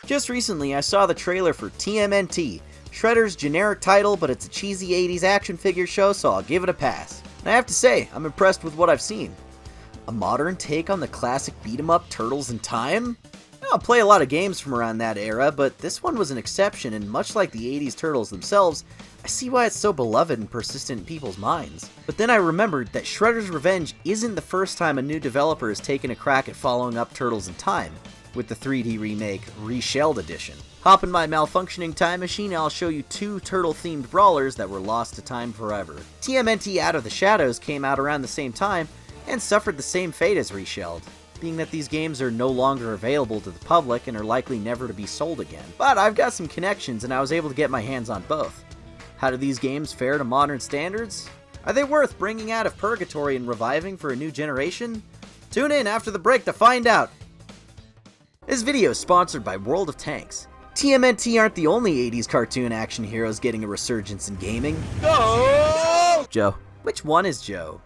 Just recently, I saw the trailer for TMNT, Shredder's generic title, but it's a cheesy 80s action figure show, so I'll give it a pass. And I have to say, I'm impressed with what I've seen. A modern take on the classic beat-em-up Turtles in Time? I'll play a lot of games from around that era, but this one was an exception, and much like the 80s Turtles themselves, I see why it's so beloved and persistent in people's minds. But then I remembered that Shredder's Revenge isn't the first time a new developer has taken a crack at following up Turtles in Time, with the 3D remake Reshelled Edition. Hop in my malfunctioning time machine and I'll show you two turtle-themed brawlers that were lost to time forever. TMNT Out of the Shadows came out around the same time, and suffered the same fate as Reshelled, being that these games are no longer available to the public and are likely never to be sold again. But I've got some connections and I was able to get my hands on both. How do these games fare to modern standards? Are they worth bringing out of purgatory and reviving for a new generation? Tune in after the break to find out! This video is sponsored by World of Tanks. TMNT aren't the only 80s cartoon action heroes getting a resurgence in gaming. Go! Joe. Which one is Joe?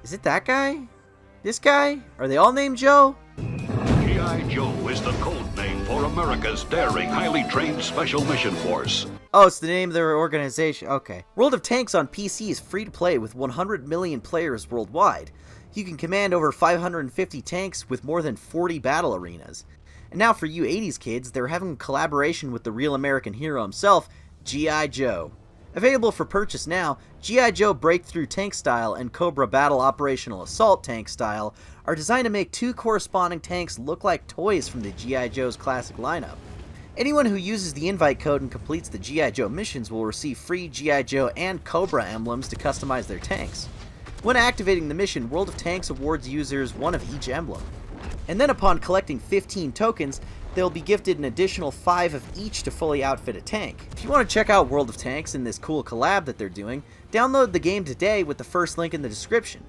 Is it that guy? This guy? Are they all named Joe? G.I. Joe is the code name for America's daring, highly trained Special Mission Force. Oh, it's the name of their organization. Okay. World of Tanks on PC is free to play with 100 million players worldwide. You can command over 550 tanks with more than 40 battle arenas. And now for you 80s kids, they're having a collaboration with the real American hero himself, G.I. Joe. Available for purchase now, G.I. Joe Breakthrough Tank Style and Cobra Battle Operational Assault Tank Style are designed to make two corresponding tanks look like toys from the G.I. Joe's classic lineup. Anyone who uses the invite code and completes the G.I. Joe missions will receive free G.I. Joe and Cobra emblems to customize their tanks. When activating the mission, World of Tanks awards users one of each emblem. And then upon collecting 15 tokens, they'll be gifted an additional 5 of each to fully outfit a tank. If you want to check out World of Tanks and this cool collab that they're doing, download the game today with the first link in the description.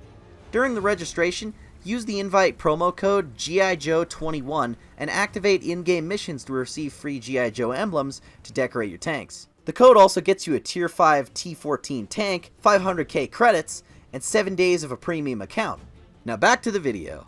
During the registration, use the invite promo code GIJoe21 and activate in-game missions to receive free G.I. Joe emblems to decorate your tanks. The code also gets you a Tier 5 T14 tank, 500k credits, and 7 days of a premium account. Now back to the video.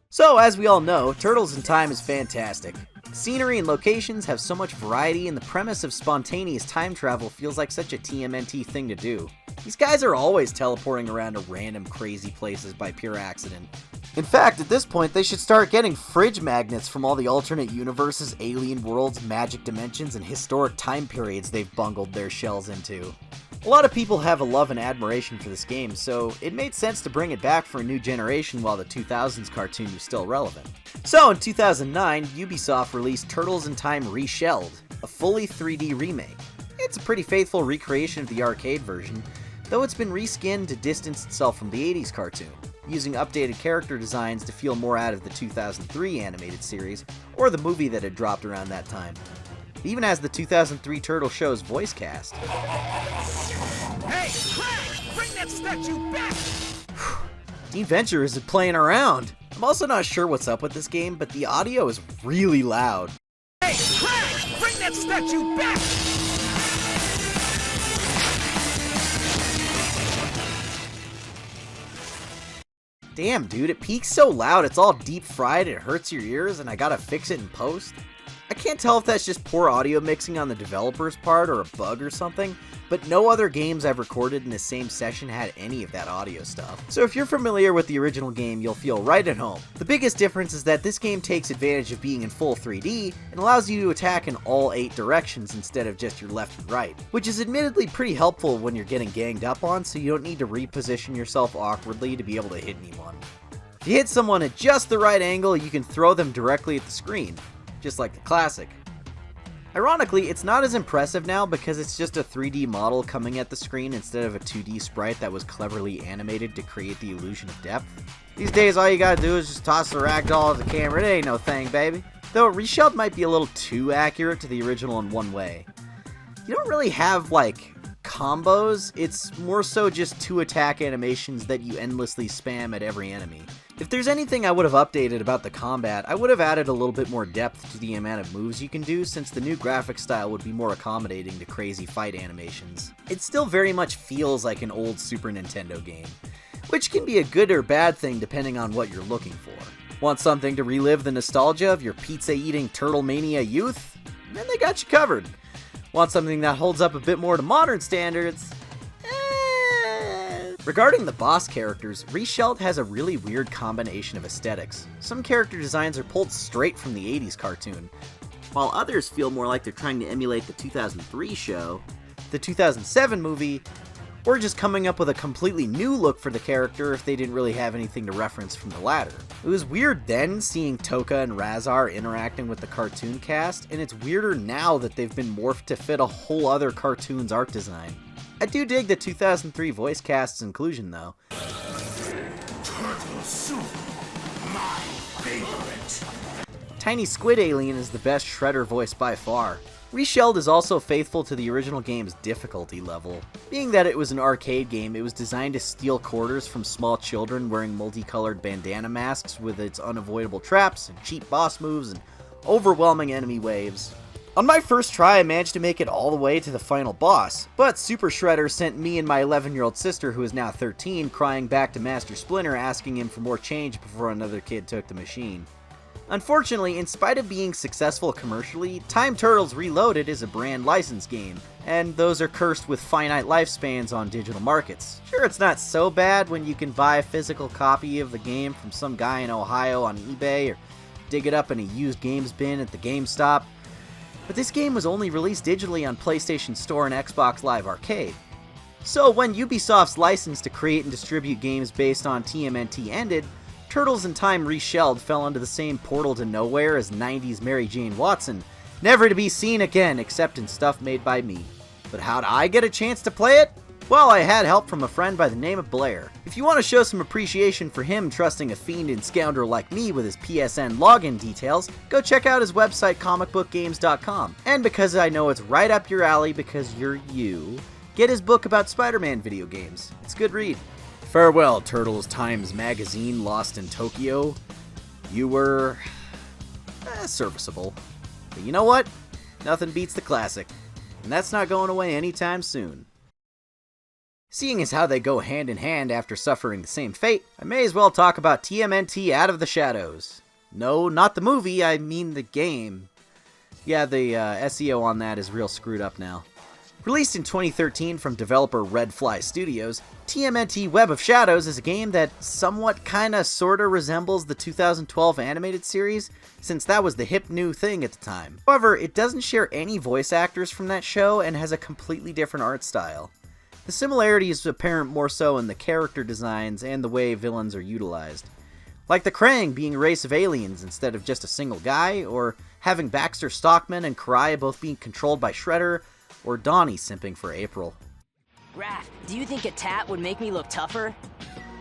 So, as we all know, Turtles in Time is fantastic. The scenery and locations have so much variety, and the premise of spontaneous time travel feels like such a TMNT thing to do. These guys are always teleporting around to random crazy places by pure accident. In fact, at this point, they should start getting fridge magnets from all the alternate universes, alien worlds, magic dimensions, and historic time periods they've bungled their shells into. A lot of people have a love and admiration for this game, so it made sense to bring it back for a new generation while the 2000s cartoon was still relevant. So in 2009, Ubisoft released Turtles in Time Reshelled, a fully 3D remake. It's a pretty faithful recreation of the arcade version, though it's been reskinned to distance itself from the 80s cartoon, using updated character designs to feel more out of the 2003 animated series, or the movie that had dropped around that time. It even has the 2003 Turtle show's voice cast. Hey, Crash! Bring that statue back! Dean Venture isn't playing around. I'm also not sure what's up with this game, but the audio is really loud. Hey, Crash! Bring that statue back! Damn, dude, it peaks so loud, it's all deep fried, it hurts your ears, and I gotta fix it in post. I can't tell if that's just poor audio mixing on the developer's part or a bug or something, but no other games I've recorded in the same session had any of that audio stuff. So if you're familiar with the original game, you'll feel right at home. The biggest difference is that this game takes advantage of being in full 3D and allows you to attack in all 8 directions instead of just your left and right, which is admittedly pretty helpful when you're getting ganged up on, so you don't need to reposition yourself awkwardly to be able to hit anyone. If you hit someone at just the right angle, you can throw them directly at the screen, just like the classic. Ironically, it's not as impressive now because it's just a 3D model coming at the screen instead of a 2D sprite that was cleverly animated to create the illusion of depth. These days, all you gotta do is just toss the ragdoll at the camera. It ain't no thing, baby. Though Reshelled might be a little too accurate to the original in one way. You don't really have, like, combos. It's more so just 2 attack animations that you endlessly spam at every enemy. If there's anything I would have updated about the combat, I would have added a little bit more depth to the amount of moves you can do, since the new graphic style would be more accommodating to crazy fight animations. It still very much feels like an old Super Nintendo game, which can be a good or bad thing depending on what you're looking for. Want something to relive the nostalgia of your pizza-eating Turtle Mania youth? Then they got you covered. Want something that holds up a bit more to modern standards? Regarding the boss characters, Reshelled has a really weird combination of aesthetics. Some character designs are pulled straight from the 80s cartoon, while others feel more like they're trying to emulate the 2003 show, the 2007 movie, or just coming up with a completely new look for the character if they didn't really have anything to reference from the latter. It was weird then seeing Toka and Razar interacting with the cartoon cast, and it's weirder now that they've been morphed to fit a whole other cartoon's art design. I do dig the 2003 voice cast's inclusion though. Turtle soup, my favorite. Tiny Squid Alien is the best Shredder voice by far. Reshelled is also faithful to the original game's difficulty level. Being that it was an arcade game, it was designed to steal quarters from small children wearing multicolored bandana masks with its unavoidable traps and cheap boss moves and overwhelming enemy waves. On my first try, I managed to make it all the way to the final boss, but Super Shredder sent me and my 11-year-old sister, who is now 13, crying back to Master Splinter asking him for more change before another kid took the machine. Unfortunately, in spite of being successful commercially, Time Turtles Reloaded is a brand license game, and those are cursed with finite lifespans on digital markets. Sure, it's not so bad when you can buy a physical copy of the game from some guy in Ohio on eBay or dig it up in a used games bin at the GameStop, but this game was only released digitally on PlayStation Store and Xbox Live Arcade. So when Ubisoft's license to create and distribute games based on TMNT ended, Turtles in Time Reshelled fell into the same portal to nowhere as 90s Mary Jane Watson, never to be seen again except in stuff made by me. But how'd I get a chance to play it? Well, I had help from a friend by the name of Blair. If you want to show some appreciation for him trusting a fiend and scoundrel like me with his PSN login details, go check out his website comicbookgames.com. And because I know it's right up your alley because you're you, get his book about Spider-Man video games. It's a good read. Farewell, Turtles Times Magazine Lost in Tokyo. You were serviceable. But you know what? Nothing beats the classic. And that's not going away anytime soon. Seeing as how they go hand in hand after suffering the same fate, I may as well talk about TMNT Out of the Shadows. No, not the movie, I mean the game. Yeah, the SEO on that is real screwed up now. Released in 2013 from developer Redfly Studios, TMNT Web of Shadows is a game that somewhat kinda sorta resembles the 2012 animated series, since that was the hip new thing at the time. However, it doesn't share any voice actors from that show and has a completely different art style. The similarity is apparent more so in the character designs and the way villains are utilized. Like the Krang being a race of aliens instead of just a single guy, or having Baxter Stockman and Karai both being controlled by Shredder, or Donnie simping for April. Raph, do you think a tat would make me look tougher?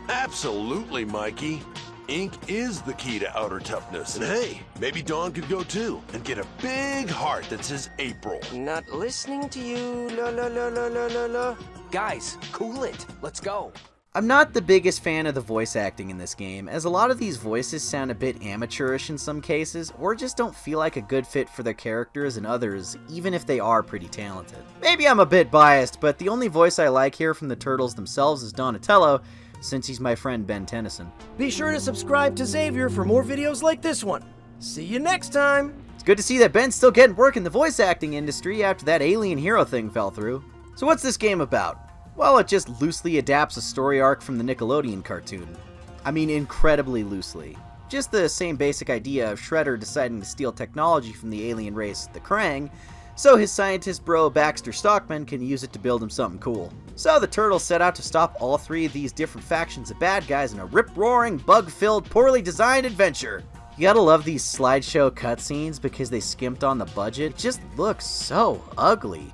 Absolutely, Mikey. Ink is the key to outer toughness. And hey, maybe Dawn could go too and get a big heart that says April. Not listening to you, la la la la la la la. Guys, cool it. Let's go. I'm not the biggest fan of the voice acting in this game, as a lot of these voices sound a bit amateurish in some cases, or just don't feel like a good fit for their characters and others, even if they are pretty talented. Maybe I'm a bit biased, but the only voice I like here from the Turtles themselves is Donatello, since he's my friend Ben Tennyson. Be sure to subscribe to Xavier for more videos like this one. See you next time. It's good to see that Ben's still getting work in the voice acting industry after that alien hero thing fell through. So what's this game about? Well, it just loosely adapts a story arc from the Nickelodeon cartoon. I mean, incredibly loosely. Just the same basic idea of Shredder deciding to steal technology from the alien race, the Krang, so his scientist bro Baxter Stockman can use it to build him something cool. So the Turtles set out to stop all three of these different factions of bad guys in a rip-roaring, bug-filled, poorly designed adventure. You gotta love these slideshow cutscenes because they skimped on the budget. It just looks so ugly.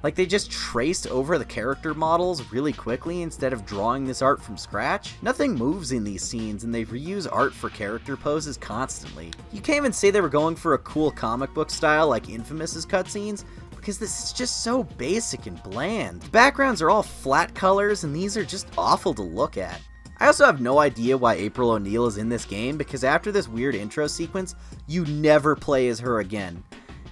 Like they just traced over the character models really quickly instead of drawing this art from scratch. Nothing moves in these scenes and they reuse art for character poses constantly. You can't even say they were going for a cool comic book style like Infamous's cutscenes, because this is just so basic and bland. The backgrounds are all flat colors and these are just awful to look at. I also have no idea why April O'Neil is in this game, because after this weird intro sequence, you never play as her again.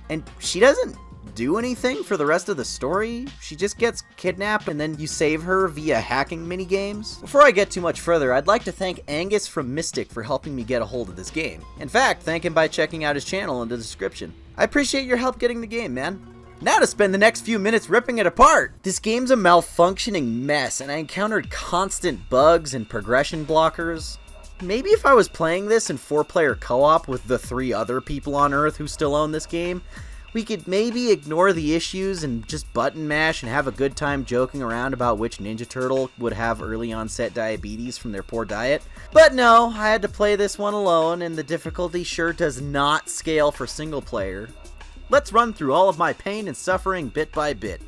And she doesn't do anything for the rest of the story. She just gets kidnapped and then you save her via hacking minigames. Before I get too much further, I'd like to thank Angus from Mystic for helping me get a hold of this game. In fact, thank him by checking out his channel in the description. I appreciate your help getting the game, man. Now to spend the next few minutes ripping it apart! This game's a malfunctioning mess, and I encountered constant bugs and progression blockers. Maybe if I was playing this in 4-player co-op with the 3 other people on Earth who still own this game, we could maybe ignore the issues and just button mash and have a good time joking around about which Ninja Turtle would have early onset diabetes from their poor diet. But no, I had to play this one alone, and the difficulty sure does not scale for single player. Let's run through all of my pain and suffering bit by bit.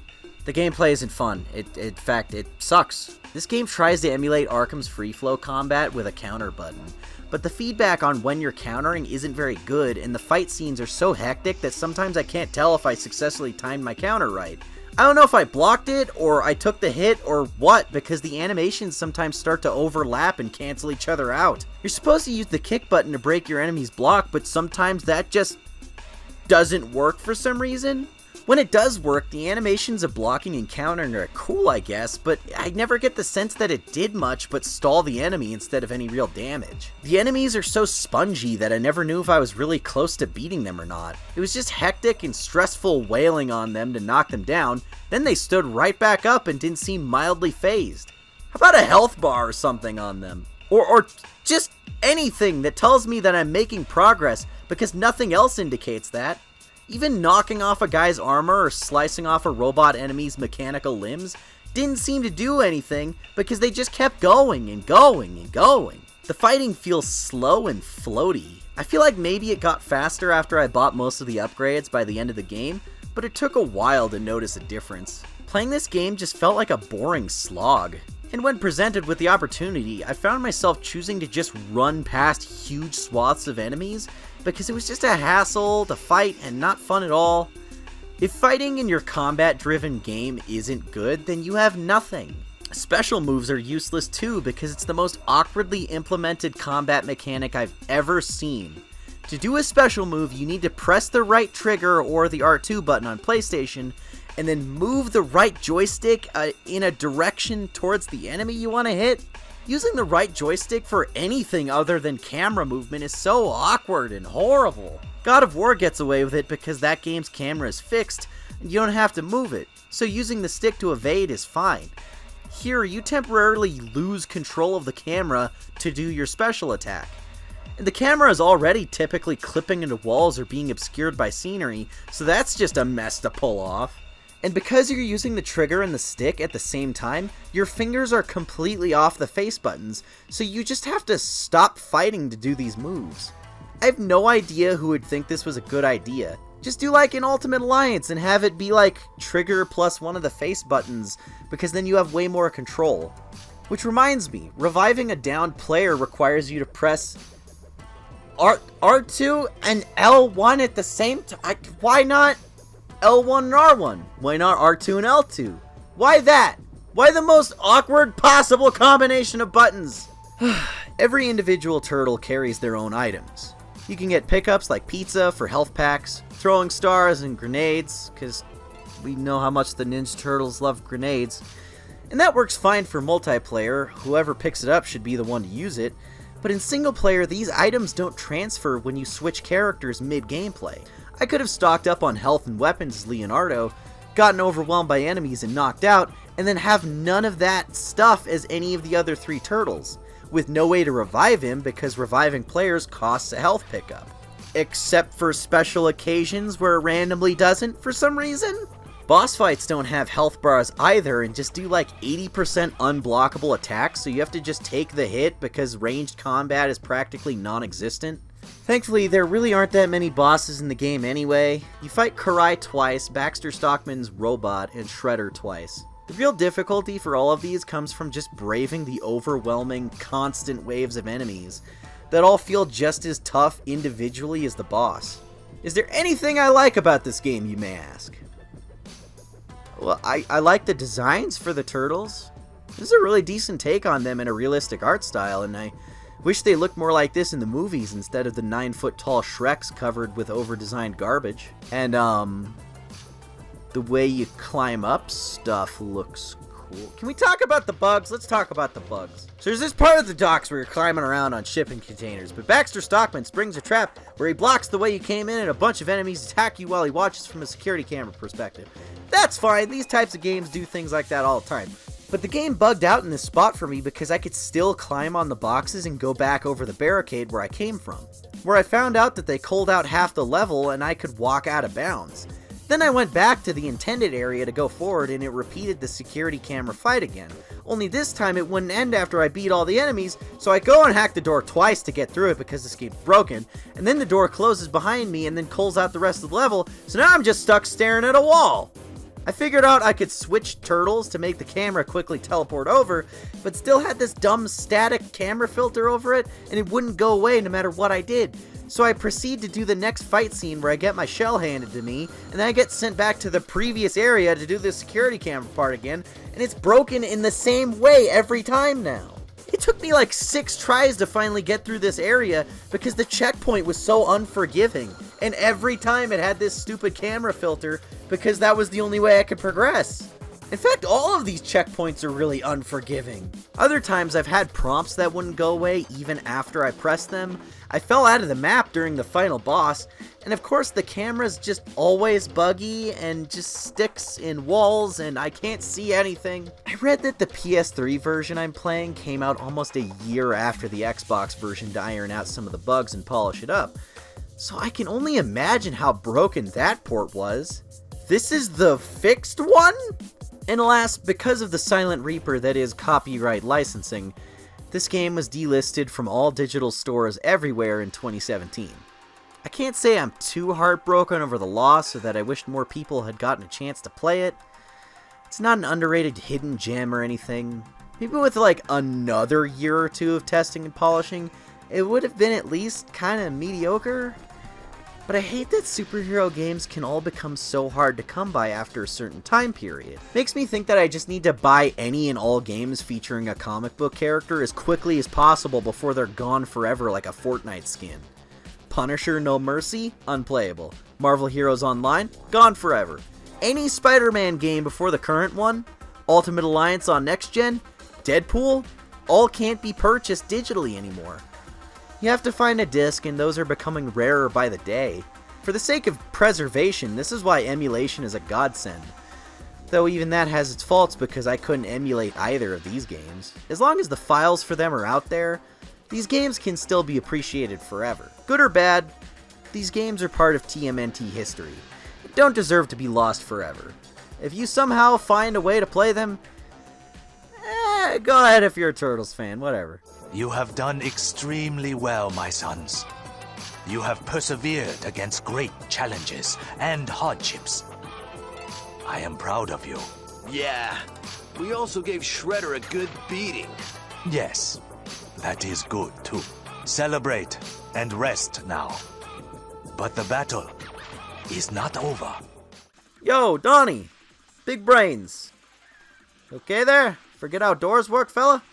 The gameplay isn't fun. In fact, it sucks. This game tries to emulate Arkham's free-flow combat with a counter button, but the feedback on when you're countering isn't very good, and the fight scenes are so hectic that sometimes I can't tell if I successfully timed my counter right. I don't know if I blocked it, or I took the hit, or what, because the animations sometimes start to overlap and cancel each other out. You're supposed to use the kick button to break your enemy's block, but sometimes that just doesn't work for some reason. When it does work, the animations of blocking and countering are cool, I guess, but I never get the sense that it did much but stall the enemy instead of any real damage. The enemies are so spongy that I never knew if I was really close to beating them or not. It was just hectic and stressful wailing on them to knock them down, then they stood right back up and didn't seem mildly phased. How about a health bar or something on them? Or just anything that tells me that I'm making progress, because nothing else indicates that. Even knocking off a guy's armor or slicing off a robot enemy's mechanical limbs didn't seem to do anything because they just kept going and going and going. The fighting feels slow and floaty. I feel like maybe it got faster after I bought most of the upgrades by the end of the game, but it took a while to notice a difference. Playing this game just felt like a boring slog. And when presented with the opportunity, I found myself choosing to just run past huge swaths of enemies because it was just a hassle to fight and not fun at all. If fighting in your combat-driven game isn't good, then you have nothing. Special moves are useless too because it's the most awkwardly implemented combat mechanic I've ever seen. To do a special move, you need to press the right trigger or the R2 button on PlayStation, and then move the right joystick in a direction towards the enemy you want to hit. Using the right joystick for anything other than camera movement is so awkward and horrible. God of War gets away with it because that game's camera is fixed and you don't have to move it, so using the stick to evade is fine. Here, you temporarily lose control of the camera to do your special attack. And the camera is already typically clipping into walls or being obscured by scenery, so that's just a mess to pull off. And because you're using the trigger and the stick at the same time, your fingers are completely off the face buttons, so you just have to stop fighting to do these moves. I have no idea who would think this was a good idea. Just do like an Ultimate Alliance and have it be like trigger plus one of the face buttons, because then you have way more control. Which reminds me, reviving a downed player requires you to press R2 and L1 at the same time. Why not L1 and R1? Why not R2 and L2? Why that? Why the most awkward possible combination of buttons? Every individual turtle carries their own items. You can get pickups like pizza for health packs, throwing stars and grenades, because we know how much the Ninja Turtles love grenades. And that works fine for multiplayer, whoever picks it up should be the one to use it. But in single player, these items don't transfer when you switch characters mid-gameplay. I could have stocked up on health and weapons as Leonardo, gotten overwhelmed by enemies and knocked out, and then have none of that stuff as any of the other 3 turtles, with no way to revive him because reviving players costs a health pickup. Except for special occasions where it randomly doesn't for some reason. Boss fights don't have health bars either and just do like 80% unblockable attacks, so you have to just take the hit because ranged combat is practically non-existent. Thankfully, there really aren't that many bosses in the game anyway. You fight Karai twice, Baxter Stockman's robot, and Shredder twice. The real difficulty for all of these comes from just braving the overwhelming, constant waves of enemies that all feel just as tough individually as the boss. Is there anything I like about this game, you may ask? Well, I like the designs for the turtles. This is a really decent take on them in a realistic art style, and I wish they looked more like this in the movies instead of the 9-foot tall Shreks covered with over-designed garbage. And, The way you climb up stuff looks cool. Can we talk about the bugs? Let's talk about the bugs. So there's this part of the docks where you're climbing around on shipping containers, but Baxter Stockman springs a trap where he blocks the way you came in and a bunch of enemies attack you while he watches from a security camera perspective. That's fine, these types of games do things like that all the time. But the game bugged out in this spot for me because I could still climb on the boxes and go back over the barricade where I came from, where I found out that they culled out half the level and I could walk out of bounds. Then I went back to the intended area to go forward and it repeated the security camera fight again. Only this time it wouldn't end after I beat all the enemies, so I go and hack the door twice to get through it because this game's broken, and then the door closes behind me and then culls out the rest of the level, so now I'm just stuck staring at a wall. I figured out I could switch turtles to make the camera quickly teleport over, but still had this dumb static camera filter over it, and it wouldn't go away no matter what I did. So I proceed to do the next fight scene where I get my shell handed to me, and then I get sent back to the previous area to do the security camera part again, and it's broken in the same way every time now. It took me like 6 tries to finally get through this area because the checkpoint was so unforgiving, and every time it had this stupid camera filter because that was the only way I could progress. In fact, all of these checkpoints are really unforgiving. Other times I've had prompts that wouldn't go away even after I pressed them. I fell out of the map during the final boss, and of course the camera's just always buggy and just sticks in walls and I can't see anything. I read that the PS3 version I'm playing came out almost a year after the Xbox version to iron out some of the bugs and polish it up. So I can only imagine how broken that port was. This is the fixed one? And alas, because of the Silent Reaper that is copyright licensing, this game was delisted from all digital stores everywhere in 2017. I can't say I'm too heartbroken over the loss or that I wished more people had gotten a chance to play it. It's not an underrated hidden gem or anything. Maybe with like another year or two of testing and polishing, it would have been at least kind of mediocre. But I hate that superhero games can all become so hard to come by after a certain time period. Makes me think that I just need to buy any and all games featuring a comic book character as quickly as possible before they're gone forever like a Fortnite skin. Punisher No Mercy? Unplayable. Marvel Heroes Online? Gone forever. Any Spider-Man game before the current one? Ultimate Alliance on next gen? Deadpool? All can't be purchased digitally anymore. You have to find a disc, and those are becoming rarer by the day. For the sake of preservation, this is why emulation is a godsend. Though even that has its faults because I couldn't emulate either of these games. As long as the files for them are out there, these games can still be appreciated forever. Good or bad, these games are part of TMNT history. They don't deserve to be lost forever. If you somehow find a way to play them, go ahead if you're a Turtles fan, whatever. You have done extremely well, my sons. You have persevered against great challenges and hardships. I am proud of you. Yeah, we also gave Shredder a good beating. Yes, that is good too. Celebrate and rest now. But the battle is not over. Yo, Donnie! Big brains. Okay there? Forget how doors work, fella?